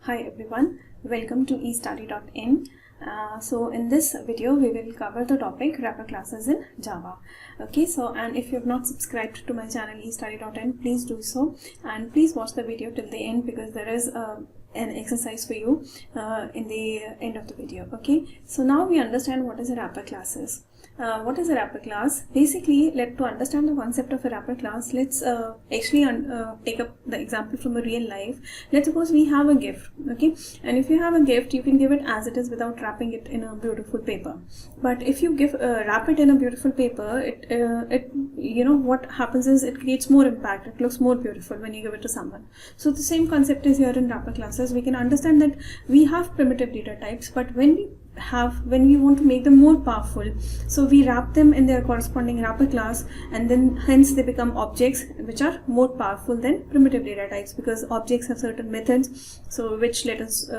Hi everyone, welcome to estudy.in. So in this video we will cover the topic wrapper classes in Java. Okay, so and if you have not subscribed to my channel estudy.in, please do so, and please watch the video till the end because there is an exercise for you in the end of the video. Okay, so now we understand what is a wrapper classes. What is a wrapper class? Basically, to understand the concept of a wrapper class, let's actually take up the example from a real life. Let's suppose we have a gift, okay, and if you have a gift, you can give it as it is without wrapping it in a beautiful paper. But if you wrap it in a beautiful paper, it what happens is it creates more impact. It looks more beautiful when you give it to someone. So the same concept is here in wrapper classes. We can understand that we have primitive data types, but when we want to make them more powerful, so we wrap them in their corresponding wrapper class, and then hence they become objects which are more powerful than primitive data types, because objects have certain methods so which let us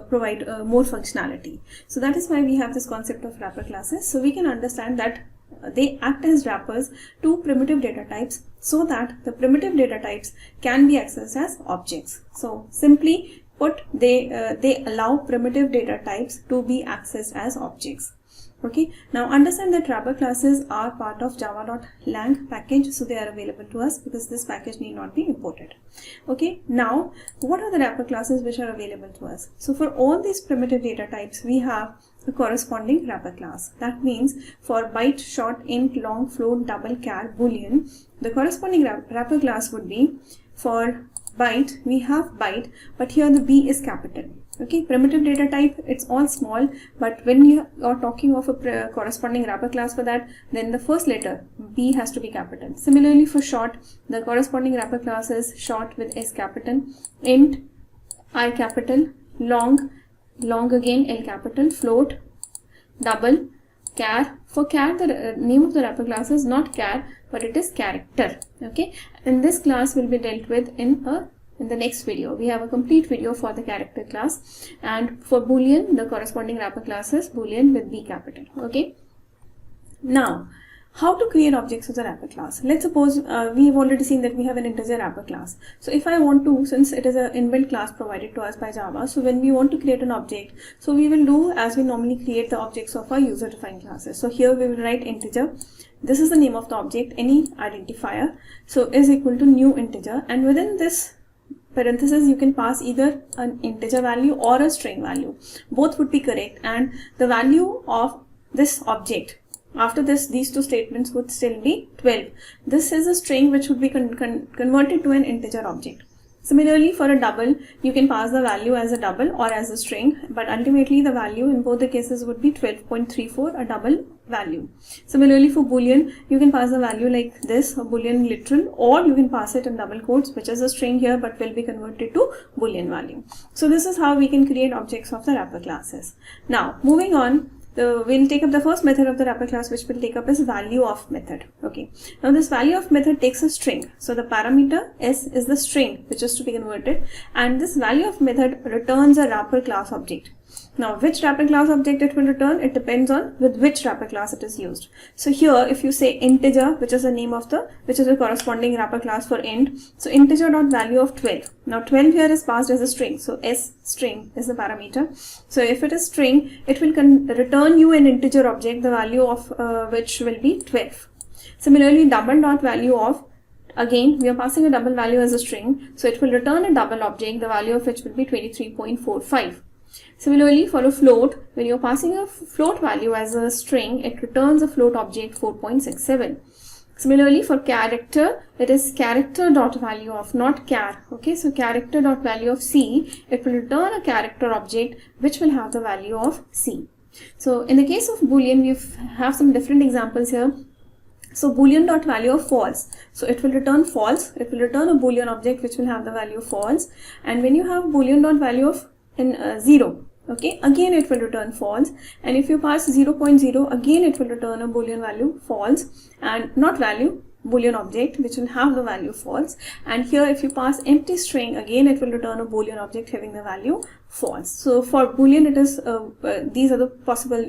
provide more functionality. So that is why we have this concept of wrapper classes. So we can understand that they act as wrappers to primitive data types so that the primitive data types can be accessed as objects. So simply put, they allow primitive data types to be accessed as objects. Okay, now understand that wrapper classes are part of java.lang package, so they are available to us because this package need not be imported. Okay, now what are the wrapper classes which are available to us? So for all these primitive data types, we have a corresponding wrapper class. That means for byte, short, int, long, float, double, char, boolean, the corresponding wrapper class would be, for byte, we have byte, but here the B is capital. Okay, primitive data type, it's all small, but when you are talking of a corresponding wrapper class for that, then the first letter B has to be capital. Similarly for short, the corresponding wrapper class is short with S capital, int, I capital, long again L capital, float, double, char. For char, the name of the wrapper class is not char, but it is character. Okay, and this class will be dealt with in the next video. We have a complete video for the character class. And for boolean, the corresponding wrapper class is boolean with B capital. Okay, now how to create objects of the wrapper class? Let's suppose we have already seen that we have an integer wrapper class. So if I want to, since it is an inbuilt class provided to us by Java, so when we want to create an object, so we will do as we normally create the objects of our user defined classes. So here we will write integer. This is the name of the object, any identifier, so is equal to new integer, and within this parenthesis you can pass either an integer value or a string value. Both would be correct, and the value of this object after these two statements would still be 12. This is a string which would be converted to an integer object. Similarly, for a double, you can pass the value as a double or as a string, but ultimately the value in both the cases would be 12.34, a double value. Similarly, for boolean, you can pass the value like this, a boolean literal, or you can pass it in double quotes, which is a string here but will be converted to boolean value. So this is how we can create objects of the wrapper classes. Now, moving on, we'll take up the first method of the wrapper class, which we'll take up is valueOf method. Okay, now this valueOf method takes a string. So the parameter S is the string which is to be converted, and this valueOf method returns a wrapper class object. Now, which wrapper class object it will return? It depends on with which wrapper class it is used. So here, if you say integer, which is the name of which is the corresponding wrapper class for int, so integer.value of 12. Now 12 here is passed as a string, so S string is the parameter. So if it is string, it will return you an integer object, the value of which will be 12. Similarly, double.value of, again we are passing a double value as a string, so it will return a double object, the value of which will be 23.45. Similarly, for a float, when you are passing a float value as a string, it returns a float object 4.67. Similarly, for character, it is character.value of, not char. Okay, so character.value of C, it will return a character object which will have the value of C. So in the case of boolean, we have some different examples here. So boolean.value of false, so it will return false. It will return a boolean object which will have the value false. And when you have boolean.value of 0, okay, again it will return false, and if you pass 0.0, again it will return a boolean value false, and not value, boolean object which will have the value false. And here if you pass empty string, again it will return a boolean object having the value false. So for boolean, it is these are the possible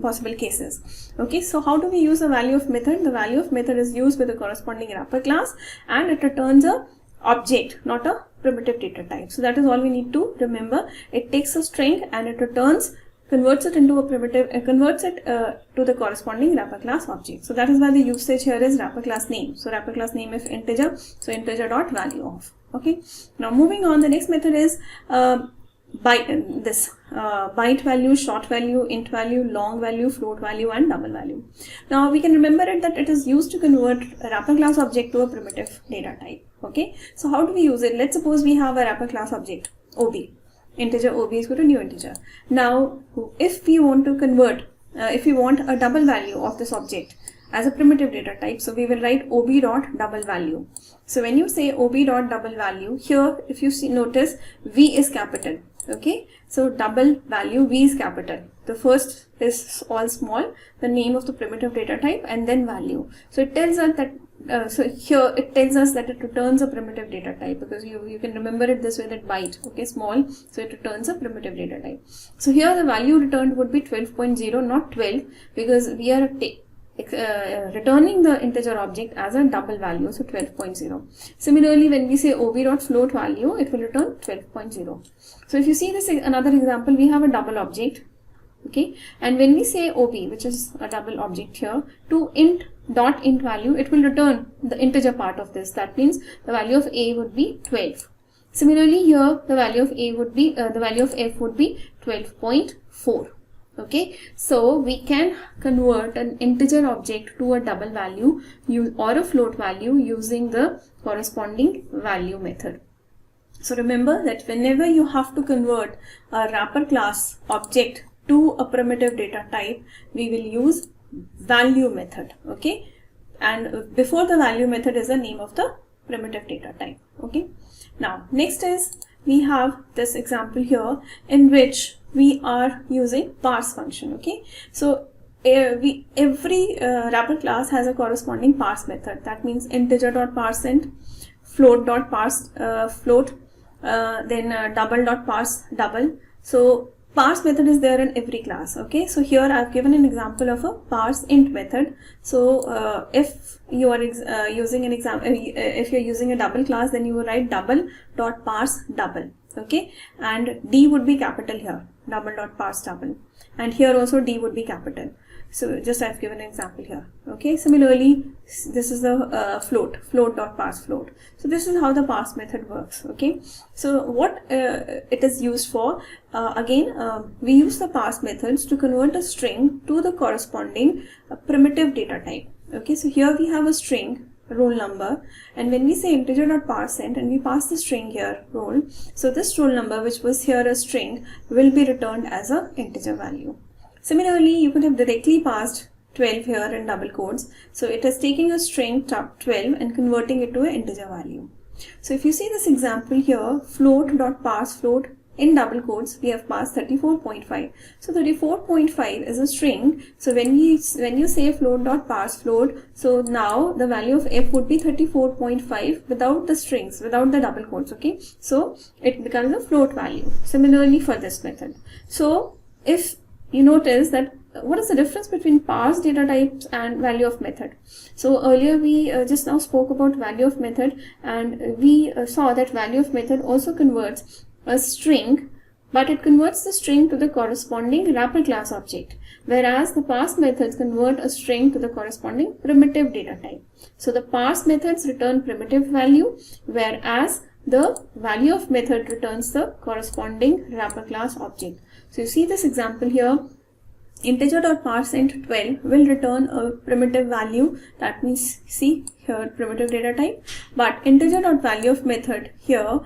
possible cases. Okay, so how do we use the valueOf method? The valueOf method is used with the corresponding wrapper class, and it returns a object, not a primitive data type. So that is all we need to remember. It takes a string and it converts it into a primitive, converts it to the corresponding wrapper class object. So that is why the usage here is wrapper class name. So wrapper class name is integer, so integer.valueOf. Okay. Now moving on, the next method is byte value, short value, int value, long value, float value, and double value. Now we can remember it that it is used to convert a wrapper class object to a primitive data type. Okay. So how do we use it? Let's suppose we have a wrapper class object OB. Integer OB is equal to new integer. Now, if we want to convert, if we want a double value of this object as a primitive data type, so we will write ob.doubleValue. So when you say ob.doubleValue, here if you notice V is capital. Okay, so double value V is capital. The first is all small, the name of the primitive data type, and then value. So it tells us that so here it tells us that it returns a primitive data type, because you can remember it this way, that byte, okay, small, so it returns a primitive data type. So here the value returned would be 12.0, not 12, because we are returning the integer object as a double value, so 12.0. Similarly, when we say ob.float value, it will return 12.0. So if you see this another example, we have a double object, okay, and when we say ob, which is a double object here, to int value, it will return the integer part of this. That means the value of a would be 12. Similarly, here the value of a would be the value of f would be 12.4. Okay, so we can convert an integer object to a double value or a float value using the corresponding value method. So remember that whenever you have to convert a wrapper class object to a primitive data type, we will use value method. Okay, and before the value method is the name of the primitive data type. Okay, now next is we have this example here in which we are using parse function. Okay, so every wrapper class has a corresponding parse method. That means integer.parseInt, float, then double.parseDouble. So parse method is there in every class. Okay, so here I've given an example of a parseInt method. So if you are using an example, if you're using a double class, then you will write double.parseDouble. Okay, and D would be capital here, double.parseDouble, and here also D would be capital. So just I've given an example here. Okay, similarly this is the float.parseFloat. So this is how the parse method works. Okay, so what it is used for, we use the parse methods to convert a string to the corresponding primitive data type. Okay, so here we have a string roll number, and when we say integer.parseInt and we pass the string here roll, so this roll number, which was here a string, will be returned as a integer value. Similarly, you could have directly passed 12 here in double quotes, so it is taking a string 12 and converting it to an integer value. So if you see this example here, float.parseFloat, in double quotes we have passed 34.5. So 34.5 is a string. So when you say float.parseFloat, so now the value of f would be 34.5 without the strings, without the double quotes. Okay, so it becomes a float value. Similarly for this method. So if you notice that, what is the difference between parse data types and value of method? So earlier we just now spoke about value of method, and we saw that value of method also converts a string, but it converts the string to the corresponding wrapper class object, whereas the parse methods convert a string to the corresponding primitive data type. So the parse methods return primitive value, whereas the value of method returns the corresponding wrapper class object. So you see this example here, integer.parseInt 12 will return a primitive value, that means see here primitive data type, but integer.value of method here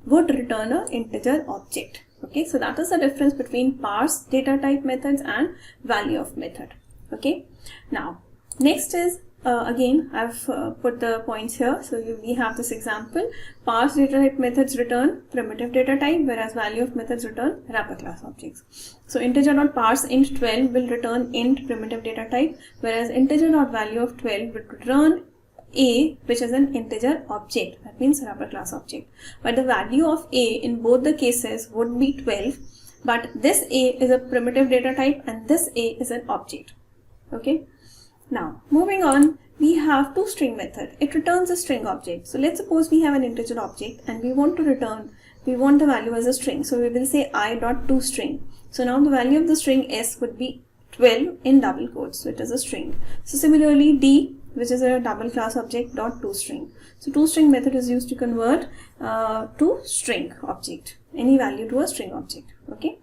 would return an integer object. Okay, so that is the difference between parse data type methods and value of method. Okay, now next is again I've put the points here. So we have this example, parse data type methods return primitive data type, whereas value of methods return wrapper class objects. So integer.parseInt 12 will return int primitive data type, whereas integer.value of 12 will return a, which is an integer object, that means wrapper class object. But the value of a in both the cases would be 12, but this a is a primitive data type and this a is an object. Okay, Now, moving on, we have toString method. It returns a string object. So let's suppose we have an integer object and we want the value as a string. So we will say I.toString. So now the value of the string S would be 12 in double quotes. So it is a string. So similarly, D, which is a double class object, dot toString. So toString method is used to convert to string object, any value to a string object. Okay.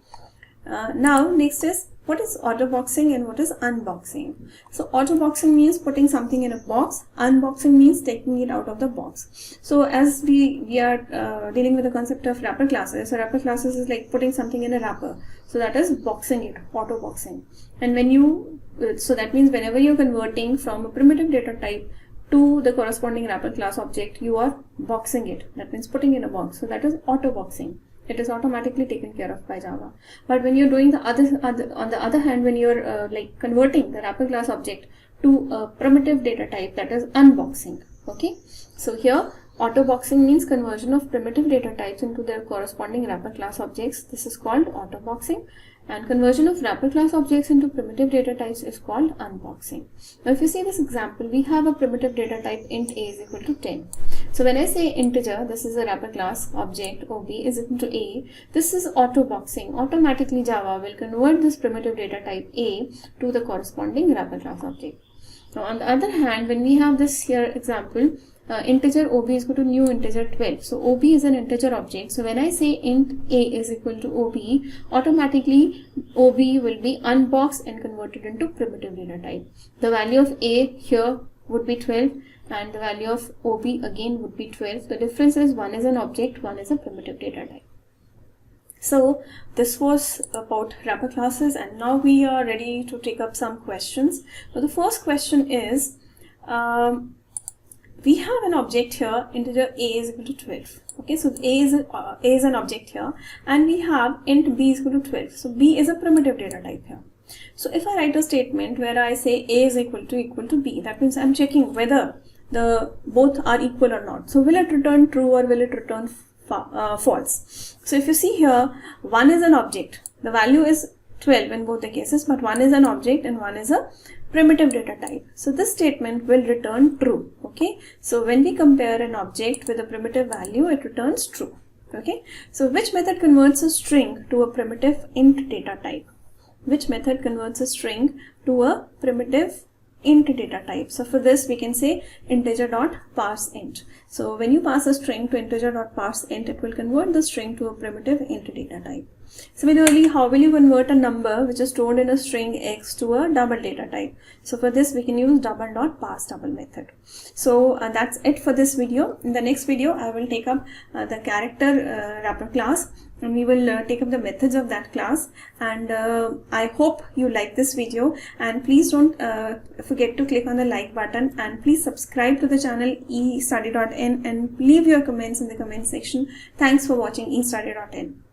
Now next is, what is autoboxing and what is unboxing? So autoboxing means putting something in a box. Unboxing means taking it out of the box. So as we are dealing with the concept of wrapper classes, so wrapper classes is like putting something in a wrapper. So that is boxing it, autoboxing. And when you, so that means whenever you're converting from a primitive data type to the corresponding wrapper class object, you are boxing it. That means putting in a box. So that is autoboxing. It is automatically taken care of by Java. But when you're doing on the other hand, when you're like converting the wrapper class object to a primitive data type, that is unboxing. Okay. So here autoboxing means conversion of primitive data types into their corresponding wrapper class objects. This is called autoboxing. And conversion of wrapper class objects into primitive data types is called unboxing. Now if you see this example, we have a primitive data type int a is equal to 10. So when I say integer, this is a wrapper class object ob is equal to a, this is autoboxing. Automatically Java will convert this primitive data type a to the corresponding wrapper class object. Now on the other hand, when we have this here example, integer ob is equal to new integer 12. So ob is an integer object. So when I say int a is equal to ob, automatically ob will be unboxed and converted into primitive data type. The value of a here would be 12 and the value of ob again would be 12. The difference is one is an object, one is a primitive data type. So this was about wrapper classes, and now we are ready to take up some questions. So the first question is, we have an object here, integer a is equal to 12. Okay, so a is an object here, and we have int b is equal to 12. So b is a primitive data type here. So if I write a statement where I say a is equal to b, that means I'm checking whether the both are equal or not. So will it return true or will it return false? So if you see here, one is an object. The value is 12 in both the cases, but one is an object and one is a primitive data type. So this statement will return true. Okay, so when we compare an object with a primitive value, it returns true. Okay, so which method converts a string to a primitive int data type? Which method converts a string to a primitive int data type? So for this we can say integer.parseInt. So when you pass a string to integer.parseInt, it will convert the string to a primitive int data type. Similarly, how will you convert a number which is stored in a string x to a double data type? So for this we can use double.parseDouble method. So that's it for this video. In the next video I will take up the character wrapper class, and we will take up the methods of that class. And I hope you like this video, and please don't forget to click on the like button, and please subscribe to the channel estudy.in and leave your comments in the comment section. Thanks for watching estudy.in.